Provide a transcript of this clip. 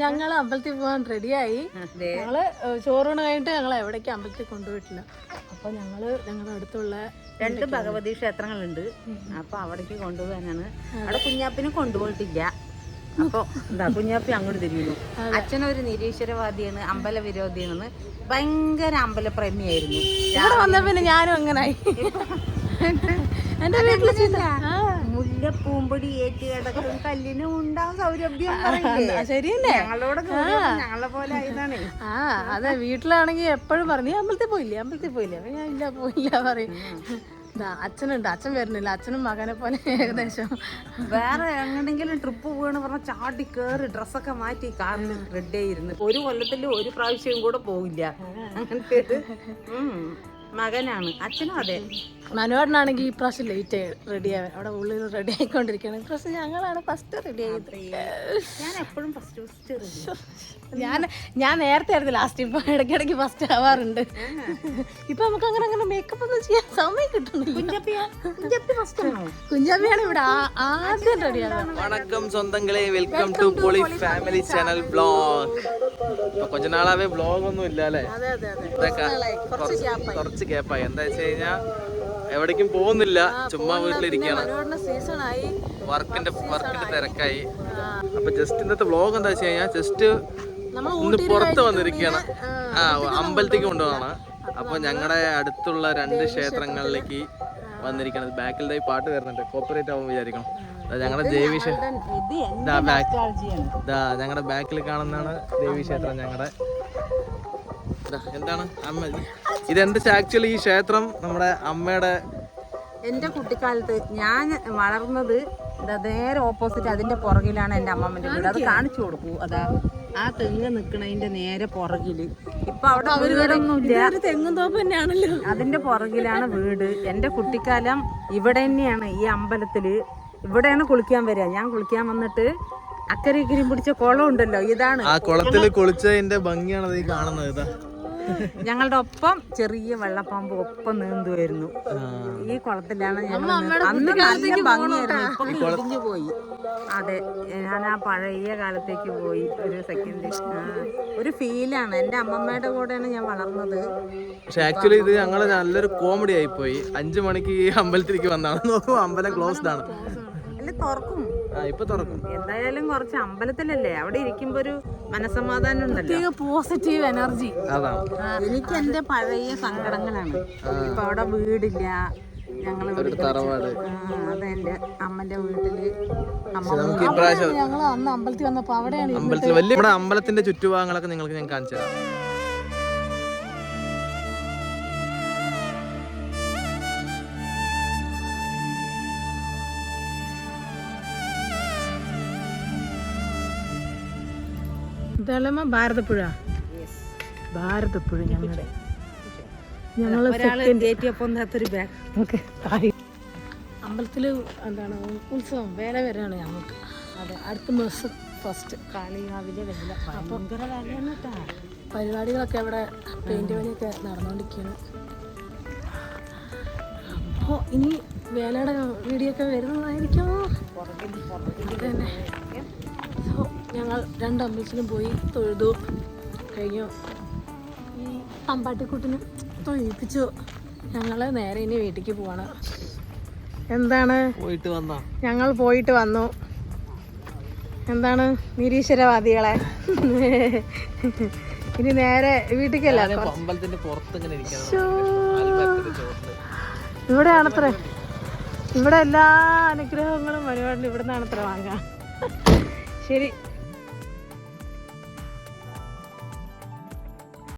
ഞങ്ങൾ അമ്പലത്തിൽ പോകാൻ റെഡിയായി. ഞങ്ങള് ചോറൂണ് കഴിഞ്ഞിട്ട് ഞങ്ങൾ എവിടേക്ക് അമ്പലത്തിൽ കൊണ്ടുപോയിട്ടില്ല. അപ്പൊ ഞങ്ങളുടെ അടുത്തുള്ള 2 ഭഗവതി ക്ഷേത്രങ്ങളുണ്ട്. അപ്പൊ അവിടേക്ക് കൊണ്ടുപോകാനാണ്. അവിടെ കുഞ്ഞാപ്പിനെ കൊണ്ടുപോയിട്ടില്ല. അപ്പൊ എന്താ കുഞ്ഞാപ്പി അങ്ങോട്ട് തിരിയുന്നു. അച്ഛനൊരു നിരീശ്വരവാദിയാണ്, അമ്പല വിരോധിയാണെന്ന്, ഭയങ്കര അമ്പലപ്രേമിയായിരുന്നു. ഇവിടെ വന്ന പിന്നെ ഞാനും അങ്ങനായി. എന്റെ വീട്ടില് മുല്ലപ്പൂമ്പൊടി ഏറ്റ് കിടക്കും കല്ലിനും ഉണ്ടാവും സൗരഭ്യം. ശരിയല്ലേ? ഞങ്ങളെ പോലെ ആയതാണ്. അതെ, വീട്ടിലാണെങ്കിൽ എപ്പോഴും പറഞ്ഞു അമ്പലത്തിൽ പോയില്ലേ അപ്പൊ ഞാൻ ഇല്ല പോയില്ല പറയും. അച്ഛനുണ്ട്, അച്ഛൻ വരുന്നില്ല. അച്ഛനും മകനെ പോലെ ഏകദേശം. വേറെ എങ്ങനെങ്കിലും ട്രിപ്പ് പോവാന്ന് പറഞ്ഞ ചാടി കേറി ഡ്രസ്സൊക്കെ മാറ്റി കാറിൽ റെഡി ആയിരുന്നു. ഒരു കൊല്ലത്തിൽ ഒരു പ്രാവശ്യം കൂടെ പോവില്ല. അങ്ങനത്തെ മകനാണ്. അച്ഛനും അതെ. മനുവേട്ടനാണെങ്കിൽ ഈ പ്രാവശ്യം ലേറ്റ് ആയി റെഡി ആവാൻ. അവിടെ ഉള്ളിൽ റെഡി ആയിക്കൊണ്ടിരിക്കുകയാണ്. ഇപ്രാവശ്യം ഞങ്ങളാണ് ഫസ്റ്റ് റെഡി ആയത്. ഞാൻ എപ്പോഴും ഫസ്റ്റ് ഞാൻ നേരത്തെ ആയിരുന്നു ലാസ്റ്റ്. ഇപ്പൊ ഇടയ്ക്കിടയ്ക്ക് ഫസ്റ്റ് ആവാറുണ്ട്. ഇപ്പൊ നമുക്ക് അങ്ങനെ മേക്കപ്പ് ഒന്നും ചെയ്യാൻ സമയം കിട്ടുന്നില്ല. കുഞ്ചാപ്പിയാണ് ഇവിടെ ആദ്യം റെഡി ആവുന്നത്. വണക്കം സ്വന്തങ്ങളെ, welcome to Poli family channel vlog. കുറച്ച് നാളാവേ വ്ലോഗ് ഒന്നും ഇല്ല അല്ലേ? കുറച്ച് ഗ്യാപ്പായി. എന്താ വെച്ച് കഴിഞ്ഞാ എവിടേക്കും പോകുന്നില്ല, ചുമ്മാ വീട്ടിലിരിക്കുകയാണ്. വർക്കിന്റെ തിരക്കായി. അപ്പൊ ജസ്റ്റ് ഇന്നത്തെ വ്ലോഗ് എന്താ വെച്ച് കഴിഞ്ഞാൽ ജസ്റ്റ് ഒന്ന് പുറത്ത് വന്നിരിക്കുകയാണ്. അമ്പലത്തേക്ക് കൊണ്ടുപോകണം. അപ്പൊ ഞങ്ങളുടെ അടുത്തുള്ള 2 ക്ഷേത്രങ്ങളിലേക്ക് വന്നിരിക്കണം. ബാക്കിൽ പാട്ട് വരുന്നുണ്ട്, കോപ്പറേറ്റ് ആവുമ്പോൾ വിചാരിക്കണം. ഞങ്ങളുടെ ഞങ്ങളുടെ ബാക്കിൽ കാണുന്നതാണ് ദേവീക്ഷേത്രം. ഞങ്ങളുടെ എന്താണ് അമ്മ ഇതെന്താ ആക്ച്വലി ഈ ക്ഷേത്രം നമ്മുടെ അമ്മയുടെ, എൻ്റെ കുട്ടിക്കാലത്ത് ഞാൻ വളർന്നത് നേരെ ഓപ്പോസിറ്റ് അതിന്റെ പുറകിലാണ് എൻ്റെ അമ്മമ്മന്റെ വീട്. അത് കാണിച്ചു കൊടുക്കൂ. അതാ ആ തെങ്ങ് നിക്കണതിന്റെ നേരെ പുറകില്. ഇപ്പൊ അവിടെ വീടൊന്നുമില്ല, തെങ്ങും തോപ്പ് തന്നെയാണല്ലോ. അതിന്റെ പുറകിലാണ് വീട്. എൻ്റെ കുട്ടിക്കാലം ഇവിടെ തന്നെയാണ്. ഈ അമ്പലത്തില് ഇവിടെയാണ് കുളിക്കാൻ വരിക. ഞാൻ കുളിക്കാൻ വന്നിട്ട് അക്കരെ ഇക്കരയും പിടിച്ച കുളം ഉണ്ടല്ലോ, ഇതാണ്. ആ കുളത്തിൽ കുളിച്ചതിന്റെ ഭംഗിയാണ് ഈ കാണുന്നത്. ഇതാ ഞങ്ങളുടെ ഒപ്പം ചെറിയ വെള്ളപ്പാമ്പ് ഒപ്പം നീന്തുമായിരുന്നു. ഈ കുളത്തിലാണ് ഞങ്ങൾ. അന്ന് നല്ല ഭംഗിയായിരുന്നു. ഇപ്പൊ ഇടിഞ്ഞു പോയി. അതെ, ഞാൻ ആ പഴയ കാലത്തേക്ക് പോയി. ഒരു സെക്കൻഡ് ഒരു ഫീലാണ്. എൻ്റെ അമ്മമ്മയുടെ കൂടെയാണ് ഞാൻ വളർന്നത്. പക്ഷെ ആക്ച്വലി ഇത് ഞങ്ങള് നല്ലൊരു കോമഡി ആയിപ്പോയി. 5 മണിക്ക് ഈ അമ്പലത്തിലേക്ക് വന്നാണ് നോക്കുമ്പോ അമ്പലം ക്ലോസ്ഡ് ആണ്. അല്ലെ, തുറക്കും. ഇപ്പൊ തുറക്കും. എന്തായാലും കുറച്ച് അമ്പലത്തിലല്ലേ, അവിടെ ഇരിക്കുമ്പോ ഒരു മനസമാധാനം ഉണ്ടല്ലോ, പോസിറ്റീവ് എനർജി. എനിക്ക് എന്റെ പഴയ സങ്കടങ്ങളാണ്. ഇപ്പൊ അവിടെ വീടില്ല. ഞങ്ങള് അതെ, എന്റെ അമ്മന്റെ വീട്ടില് ഞങ്ങള് അന്ന് അമ്പലത്തിൽ വന്നപ്പോ അവിടെയാണ് അമ്പലത്തിൽ വലിയ അമ്പലത്തിന്റെ ചുറ്റുഭാഗങ്ങളൊക്കെ നിങ്ങൾക്ക് ഞാൻ കാണിച്ചു തരാം. ഇതല്ലമ്മ ഭാരതപ്പുഴ. ഞങ്ങളുടെ അമ്പലത്തില് എന്താണ് ഉത്സവം വേല വരെയാണ് ഞങ്ങൾക്ക്. അതെ, അടുത്ത മാസം ഫസ്റ്റ് കാളികാവിലെ വേല. ഭയങ്കര വേലയാണ് കേട്ടോ. പരിപാടികളൊക്കെ അവിടെ പെയിന്റ് പണിയൊക്കെ നടന്നുകൊണ്ടിരിക്കുകയാണ്. അപ്പോൾ ഇനി വേലയുടെ വീഡിയോ ഒക്കെ വരുന്നതായിരിക്കും. തന്നെ ഞങ്ങൾ 2 അമ്പലത്തിലും പോയി തൊഴുതു കഴിഞ്ഞു. ഈ തമ്പാട്ടിക്കുട്ടിന് തൊഴിപ്പിച്ചു. ഞങ്ങൾ നേരെ ഇനി വീട്ടിലേക്ക് പോവാണ്. എന്താണ് ഞങ്ങൾ പോയിട്ട് വന്നു. എന്താണ് നിരീശ്വരവാദികളെ, ഇനി നേരെ വീട്ടിലേക്കല്ല. ഇവിടെയാണത്രേ, ഇവിടെ എല്ലാ അനുഗ്രഹങ്ങളും വരുവാണ്ട് ഇവിടെ നിന്നാണത്രേ വാങ്ങാം. ശരി.